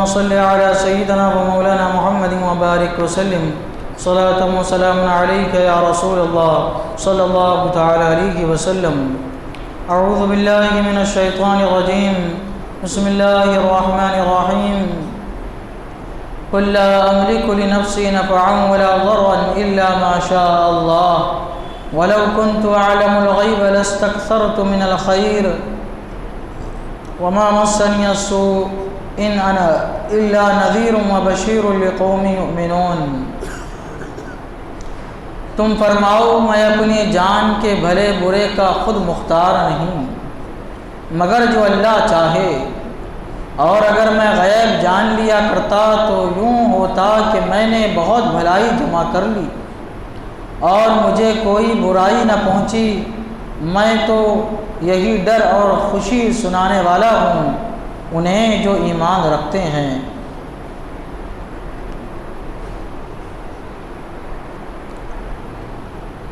صل على سيدنا ومولانا محمد وبارك وسلم صلاة وسلام عليك يا رسول الله صلى الله تعالى عليه وسلم. أعوذ بالله من الشيطان الرجيم. بسم الله الرحمن الرحيم. قل لا أملك لنفسي نفعا ولا ضرا إلا ما شاء الله ولو كنت أعلم الغيب لاستكثرت من الخير وما مسني السوء إن أنا إلا نذير وبشير لقوم يؤمنون. تم فرماؤ میں اپنی جان کے بھلے برے کا خود مختار نہیں مگر جو اللہ چاہے، اور اگر میں غیب جان لیا کرتا تو یوں ہوتا کہ میں نے بہت بھلائی جمع کر لی اور مجھے کوئی برائی نہ پہنچی. میں تو یہی ڈر اور خوشی سنانے والا ہوں انہیں جو ایمان رکھتے ہیں.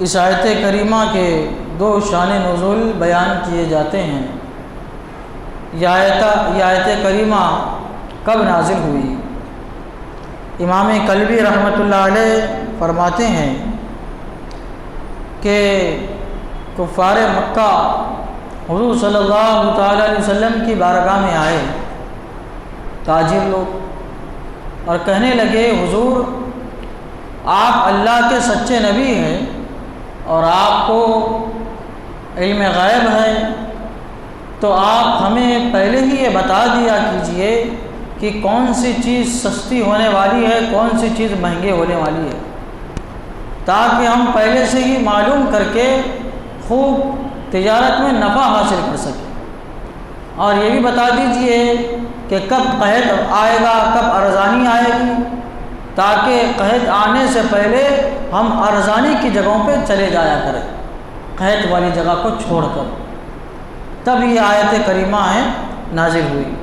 اس آیت کریمہ کے دو شان نزول بیان کیے جاتے ہیں. یہ آیت کریمہ کب نازل ہوئی؟ امام کلبی رحمۃ اللہ علیہ فرماتے ہیں کہ کفار مکہ حضور صلی اللہ تعالیٰ علیہ وسلم کی بارگاہ میں آئے تاجر لوگ اور کہنے لگے، حضور آپ اللہ کے سچے نبی ہیں اور آپ کو علم غیب ہے، تو آپ ہمیں پہلے ہی یہ بتا دیا کیجئے کہ کون سی چیز سستی ہونے والی ہے، کون سی چیز مہنگے ہونے والی ہے، تاکہ ہم پہلے سے ہی معلوم کر کے خوب تجارت میں نفع حاصل کر سکیں. اور یہ بھی بتا دیجئے کہ کب قحط آئے گا، کب ارزانی آئے گی، تاکہ قحط آنے سے پہلے ہم ارزانی کی جگہوں پہ چلے جایا کریں، قحط والی جگہ کو چھوڑ کر. تب یہ آیت کریمہ نازل ہوئی.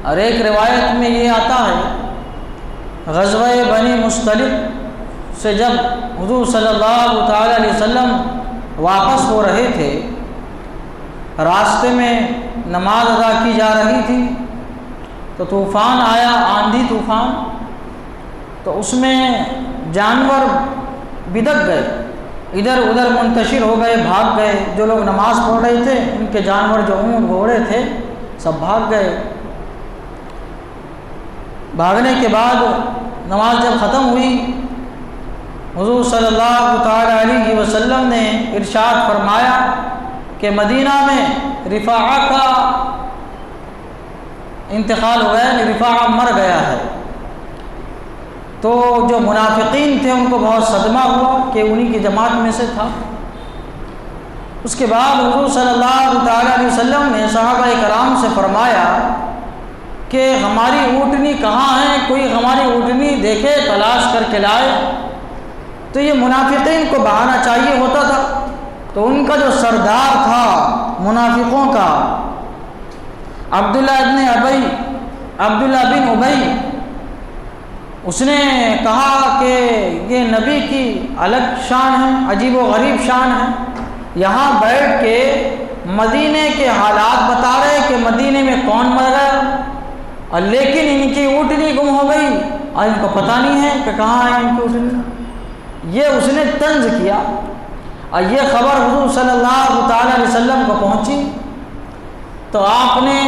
اور ایک روایت میں یہ آتا ہے، غزوہ بنی مصطلق سے جب حضور صلی اللہ تعالی علیہ وسلم واپس ہو رہے تھے، راستے میں نماز ادا کی جا رہی تھی تو طوفان آیا، آندھی طوفان. تو اس میں جانور بدک گئے، ادھر ادھر منتشر ہو گئے، بھاگ گئے. جو لوگ نماز پڑھ رہے تھے ان کے جانور جو اونٹ گھوڑے تھے سب بھاگ گئے. بھاگنے کے بعد نماز جب ختم ہوئی، حضور صلی اللہ تعالی علیہ وسلم نے ارشاد فرمایا کہ مدینہ میں رفاعہ کا انتقال ہو گیا، رفاعہ مر گیا ہے. تو جو منافقین تھے ان کو بہت صدمہ ہوا کہ انہی کی جماعت میں سے تھا. اس کے بعد حضور صلی اللہ تعالی علیہ وسلم نے صحابہ کرام سے فرمایا کہ ہماری اونٹنی کہاں ہے، کوئی ہماری اونٹنی دیکھے، تلاش کر کے لائے. تو یہ منافقین کو بہانا چاہیے ہوتا تھا. تو ان کا جو سردار تھا منافقوں کا عبداللہ بن ابی، اس نے کہا کہ یہ نبی کی الگ شان ہے، عجیب و غریب شان ہے، یہاں بیٹھ کے مدینے کے حالات بتا رہے کہ مدینے میں کون مر گیا، اور لیکن ان کی اونٹنی گم ہو گئی اور ان کو پتہ نہیں ہے کہ کہاں ہے ان کی اونٹنی. یہ اس نے طنز کیا اور یہ خبر حضور صلی اللہ تعالی علیہ وسلم کو پہنچی. تو آپ نے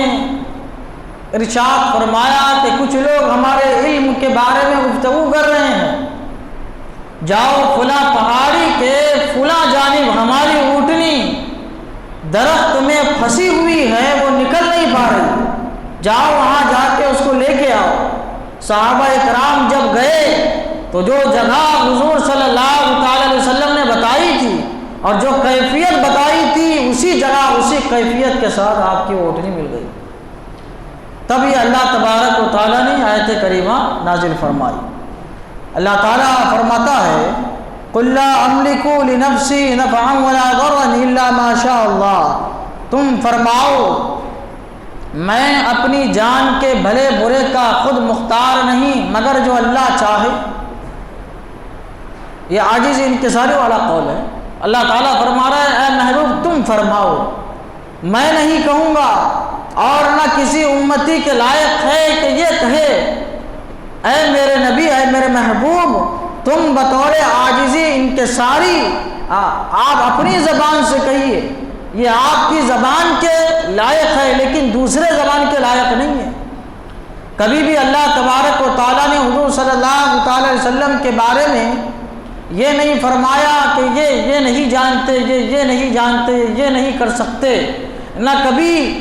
ارشاد فرمایا کہ کچھ لوگ ہمارے علم کے بارے میں گفتگو کر رہے ہیں، جاؤ فلاں پہاڑی کے فلاں جانب ہماری اونٹنی درخت میں پھنسی ہوئی ہے، وہ نکل نہیں پا رہی، جاؤ وہاں جا کے اس کو لے کے آؤ. صحابہ کرام جب گئے تو جو جگہ حضور صلی اللہ تعالی علیہ وسلم نے بتائی تھی اور جو کیفیت بتائی تھی اسی جگہ اسی کیفیت کے ساتھ آپ کی اونٹنی مل گئی. تب یہ اللہ تبارک و تعالیٰ نے آیت کریمہ نازل فرمائی. اللہ تعالیٰ فرماتا ہے، قُلْ لَا أَمْلِكُ لِنَفْسِي نَفْعًا وَلَا ضَرًّا إِلَّا مَا شَاءَ اللَّهُ. تم فرماؤ میں اپنی جان کے بھلے برے کا خود مختار نہیں مگر جو اللہ چاہے. یہ عاجز انکساری والا قول ہے. اللہ تعالیٰ فرما رہا ہے، اے محبوب تم فرماؤ، میں نہیں کہوں گا، اور نہ کسی امتی کے لائق ہے کہ یہ کہے اے میرے نبی، اے میرے محبوب، تم بطور عاجزی انکساری آپ اپنی زبان سے کہیے، یہ آپ کی زبان کے لائق ہے لیکن دوسرے زبان کے لائق نہیں ہے۔ کبھی بھی اللہ تبارک و تعالیٰ نے حضور صلی اللہ تعالی علیہ وسلم کے بارے میں یہ نہیں فرمایا کہ یہ نہیں جانتے، یہ نہیں جانتے، یہ نہیں کر سکتے۔ نہ کبھی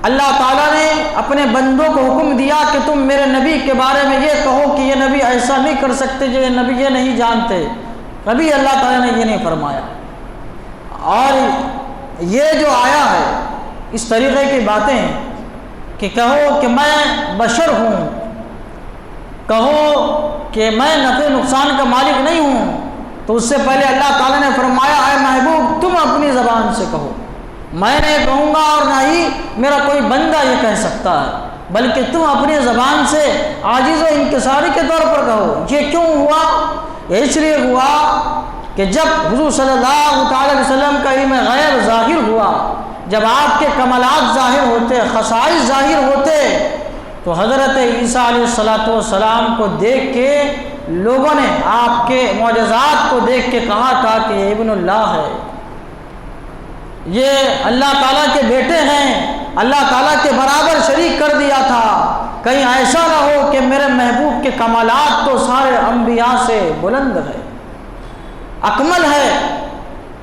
اللہ تعالیٰ نے اپنے بندوں کو حکم دیا کہ تم میرے نبی کے بارے میں یہ کہو کہ یہ نبی ایسا نہیں کر سکتے، یہ نبی یہ نہیں جانتے۔ کبھی اللہ تعالیٰ نے یہ نہیں فرمایا۔ اور یہ جو آیا ہے اس طریقے کی باتیں کہ کہو کہ میں بشر ہوں، کہو کہ میں نفع نقصان کا مالک نہیں ہوں، تو اس سے پہلے اللہ تعالیٰ نے فرمایا اے محبوب تم اپنی زبان سے کہو، میں نہیں کہوں گا اور نہ ہی میرا کوئی بندہ یہ کہہ سکتا ہے، بلکہ تم اپنی زبان سے عاجز و انکساری کے طور پر کہو۔ یہ کیوں ہوا؟ اس لیے ہوا کہ جب حضور صلی اللہ تعالی علیہ وسلم کا علم غیب ظاہر ہوا، جب آپ کے کمالات ظاہر ہوتے، خصائص ظاہر ہوتے، تو حضرت عیسیٰ علیہ السلام کو دیکھ کے لوگوں نے آپ کے معجزات کو دیکھ کے کہا تھا کہ یہ ابن اللہ ہے، یہ اللہ تعالیٰ کے بیٹے ہیں، اللہ تعالیٰ کے برابر شریک کر دیا تھا۔ کہیں ایسا نہ ہو کہ میرے محبوب کے کمالات تو سارے انبیاء سے بلند ہے، اکمل ہے،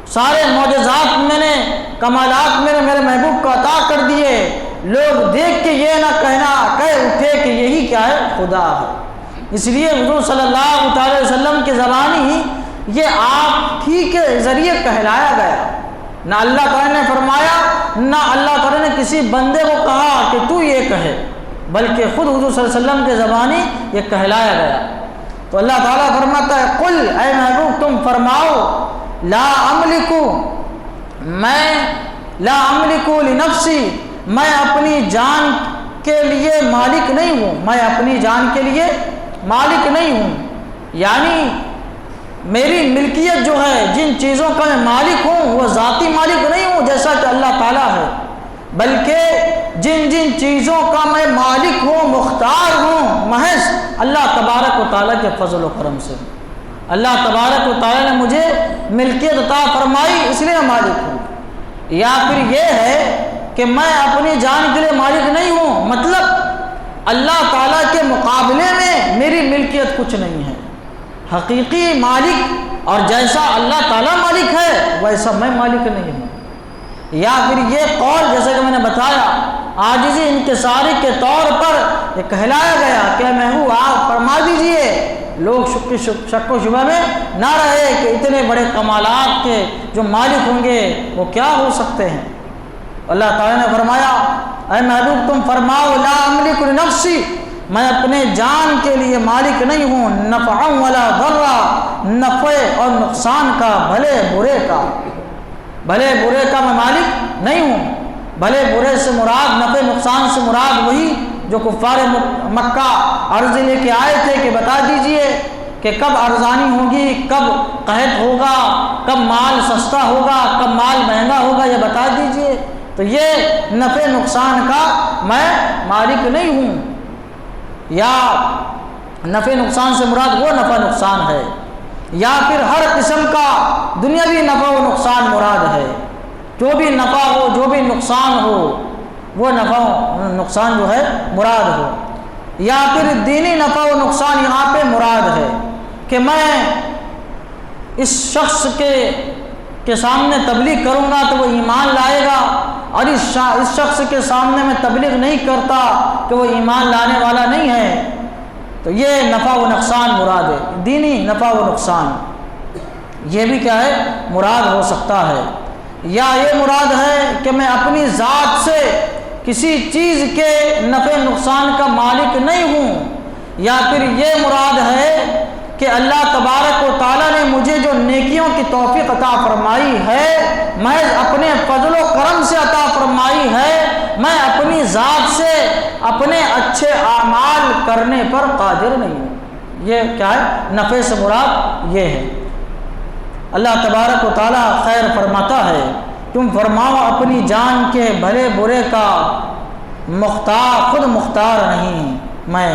سارے معجزات میں نے کمالات میرے محبوب کو عطا کر دیے، لوگ دیکھ کے یہ نہ کہہ اٹھے کہ یہی کیا ہے، خدا ہے۔ اس لیے حضور صلی اللہ تعالی وسلم کی زبانی یہ آپ ہی کے ذریعے کہلایا گیا، نہ اللہ تعالیٰ نے فرمایا، نہ اللہ تعالیٰ نے کسی بندے کو کہا کہ تو یہ کہے، بلکہ خود حضور صلی اللہ علیہ وسلم کے زبانی یہ کہلایا گیا۔ تو اللہ تعالیٰ فرماتا ہے قل، اے محبوب تم فرماؤ، لا املکو لنفسی، میں اپنی جان کے لیے مالک نہیں ہوں، میں اپنی جان کے لیے مالک نہیں ہوں، یعنی میری ملکیت جو ہے، جن چیزوں کا میں مالک ہوں وہ ذاتی مالک نہیں ہوں جیسا کہ اللہ تعالیٰ ہے، بلکہ جن چیزوں کا میں مالک ہوں، مختار ہوں، محض اللہ تبارک و تعالیٰ کے فضل و کرم سے۔ اللہ تبارک و تعالیٰ نے مجھے ملکیت عطا فرمائی اس لیے مالک ہوں، یا پھر یہ ہے کہ میں اپنی جان کے لیے مالک نہیں ہوں، مطلب اللہ تعالیٰ کے مقابلے میں میری ملکیت کچھ نہیں ہے۔ حقیقی مالک اور جیسا اللہ تعالیٰ مالک ہے ویسا میں مالک نہیں ہوں۔ یا پھر یہ قول جیسے کہ میں نے بتایا عاجزی انکساری کے طور پر یہ کہلایا گیا کہ محبوب آپ فرما دیجئے، لوگ شک و شبہ میں نہ رہے کہ اتنے بڑے کمالات کے جو مالک ہوں گے وہ کیا ہو سکتے ہیں۔ اللہ تعالیٰ نے فرمایا اے محبوب تم فرماؤ لا املک لنفسی، میں اپنے جان کے لیے مالک نہیں ہوں، نفع ولا ضرا، نفع اور نقصان کا، بھلے برے کا میں مالک نہیں ہوں۔ بھلے برے سے مراد، نفع نقصان سے مراد وہی جو کفار مکہ عرض لے کے آئے تھے کہ بتا دیجئے کہ کب ارزانی ہوگی، کب قحط ہوگا، کب مال سستا ہوگا، کب مال مہنگا ہوگا، یہ بتا دیجئے۔ تو یہ نفع نقصان کا میں مالک نہیں ہوں، یا نفع نقصان سے مراد وہ نفع نقصان ہے، یا پھر ہر قسم کا دنیاوی نفع و نقصان مراد ہے، جو بھی نفع ہو، جو بھی نقصان ہو، وہ نفع و نقصان جو ہے مراد ہو، یا پھر دینی نفع و نقصان یہاں پہ مراد ہے کہ میں اس شخص کے سامنے تبلیغ کروں گا تو وہ ایمان لائے گا، اور اس شخص کے سامنے میں تبلیغ نہیں کرتا کہ وہ ایمان لانے والا نہیں ہے، تو یہ نفع و نقصان مراد ہے، دینی نفع و نقصان، یہ بھی کیا ہے مراد ہو سکتا ہے۔ یا یہ مراد ہے کہ میں اپنی ذات سے کسی چیز کے نفع نقصان کا مالک نہیں ہوں، یا پھر یہ مراد ہے کہ اللہ تبارک و تعالیٰ نے مجھے جو نیکیوں کی توفیق عطا فرمائی ہے محض اپنے فضل و کرم سے عطا فرمائی ہے، میں اپنی ذات سے اپنے اچھے اعمال کرنے پر قادر نہیں ہوں۔ یہ کیا ہے نفع سے مراد یہ ہے۔ اللہ تبارک و تعالیٰ خیر فرماتا ہے تم فرماؤ اپنی جان کے بھلے برے کا خود مختار نہیں میں،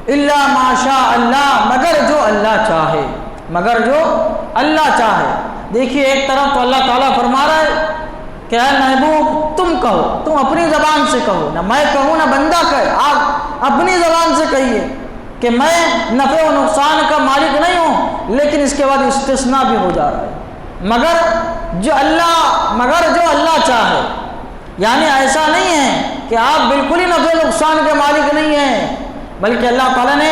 الا ماشاء اللہ، مگر جو اللہ چاہے، مگر جو اللہ چاہے۔ دیکھیے ایک طرف تو اللہ تعالیٰ فرما رہا ہے کہ اے محبوب تم کہو، تم اپنی زبان سے کہو، نہ میں کہوں نہ بندہ کہے، آپ اپنی زبان سے کہیے کہ میں نفع و نقصان کا مالک نہیں ہوں، لیکن اس کے بعد استثناء بھی ہو جا رہا ہے مگر جو اللہ چاہے، یعنی ایسا نہیں ہے کہ آپ بالکل ہی نفع و نقصان کے مالک نہیں ہیں، بلکہ اللہ تعالیٰ نے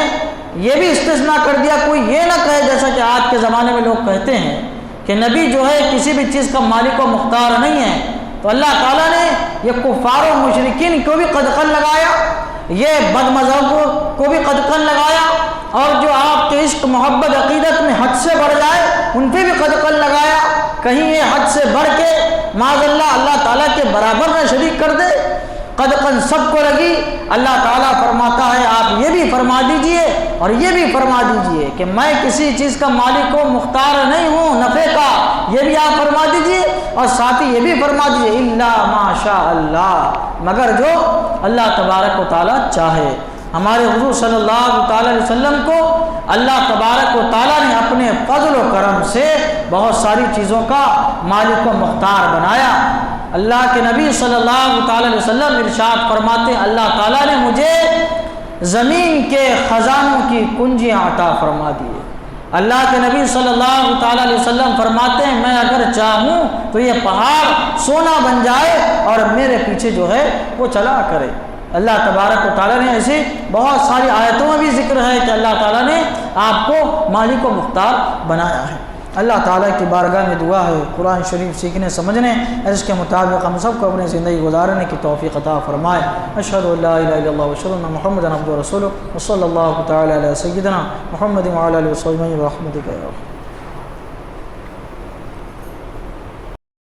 یہ بھی استثناء کر دیا، کوئی یہ نہ کہے جیسا کہ آج کے زمانے میں لوگ کہتے ہیں کہ نبی جو ہے کسی بھی چیز کا مالک و مختار نہیں ہے۔ تو اللہ تعالیٰ نے یہ کفار و مشرکین کو بھی قدقن لگایا، یہ بد مذہب کو بھی قدقن لگایا، اور جو آپ کے عشق محبت عقیدت میں حد سے بڑھ جائے ان پہ بھی قدقن لگایا، کہیں یہ حد سے بڑھ کے معاذ اللہ تعالیٰ کے برابر نہ شریک کر دے، قدقن سب کو لگی۔ اللہ تعالیٰ فرماتا ہے آپ یہ بھی فرما دیجئے اور یہ بھی فرما دیجئے کہ میں کسی چیز کا مالک و مختار نہیں ہوں نفع کا، یہ بھی آپ فرما دیجئے، اور ساتھ ہی یہ بھی فرما دیجئے الا ماشاء اللہ، مگر جو اللہ تبارک و تعالیٰ چاہے۔ ہمارے حضور صلی اللہ تعالیٰ علیہ وسلم کو اللہ تبارک و تعالیٰ نے اپنے فضل و کرم سے بہت ساری چیزوں کا مالک و مختار بنایا۔ اللہ کے نبی صلی اللہ تعالیٰ علیہ وسلم ارشاد فرماتے ہیں اللہ تعالیٰ نے مجھے زمین کے خزانوں کی کنجیاں عطا فرما دی۔ اللہ کے نبی صلی اللہ تعالیٰ علیہ وسلم فرماتے ہیں میں اگر چاہوں تو یہ پہاڑ سونا بن جائے اور میرے پیچھے جو ہے وہ چلا کرے۔ اللہ تبارک و تعالیٰ نے ایسی بہت ساری آیتوں میں بھی ذکر ہے کہ اللہ تعالیٰ نے آپ کو مالک و مختار بنایا ہے۔ اللہ تعالیٰ کی بارگاہ میں دعا ہے قرآن شریف سیکھنے سمجھنے اور اس کے مطابق ہم سب کو اپنی زندگی گزارنے کی توفیق عطا فرمائے۔ اشہد ان لا الہ الا اللہ واشہد ان محمدا عبدہ ورسولہ وصلی اللہ تعالی علی سیدنا محمد وعلی آلہ وصحبہ برحمتک یا رب۔